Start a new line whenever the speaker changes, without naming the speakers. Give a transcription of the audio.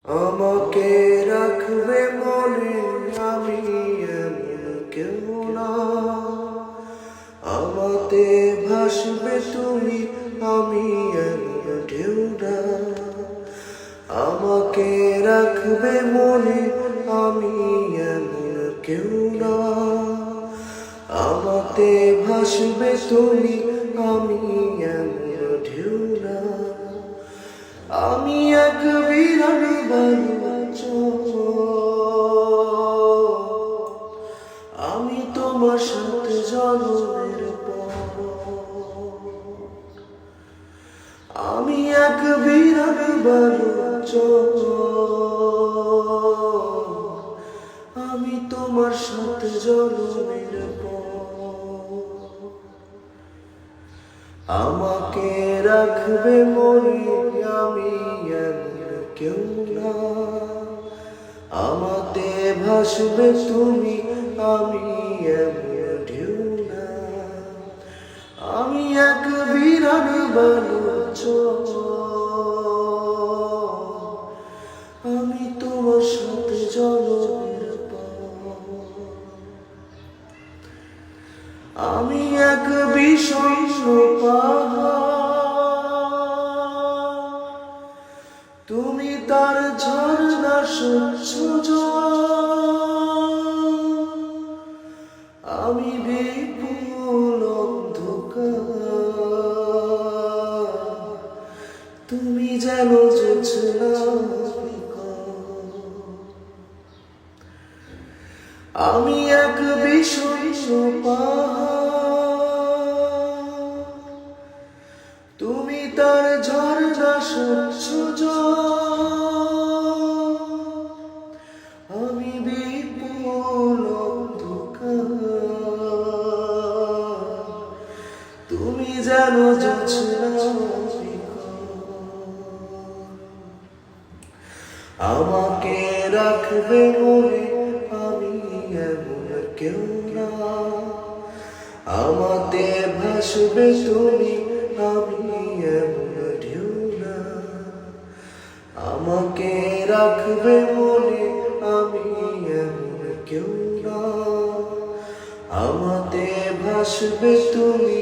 আমাকে রাখবে মনে, আমি এমন কেউ না। আমাতে ভাসবে তুমি, আমি এমন ঢেউ না। আমাকে রাখবে মনে, আমি এমন কেউ না। আমাতে ভাসবে তুমি, আমি এমন ঢেউ না। আমি এক বিরাট বালুচর, আমি তোমার সাথে জন্মের পর। আমি এক বিরাট বালুচর, আমি তোমার সাথে জন্মের পর। আমাকে রাখবে মনে, আমি এমন কেউ না। আমাতে ভাসবে তুমি, আমি এমন ঢেউ না। আমি এক বিরাট বালুচর, আমি তোমার সাথে জন্মের পর। আমি এক বিষণ্ণ পাহাড়, তুমি তার ঝর্ণা স্বচ্ছ জল। আমি বিপুল অন্ধকার, তুমি যেন জোছনা। আমি এক বিষণ্ণ পাহাড়, তুমি তার ঝর্ণা স্বচ্ছ জল। আমি বিপুল অন্ধকার, তুমি যেন জোছনা। আমাকে রাখবে মনে, আমি এমন কেউ না। আমাতে ভাসবে তুমি, আমি এমন ঢেউ না। আমাকে রাখবে মনে, আমি এমন কেউ না। আমাতে ভাসবে তুমি,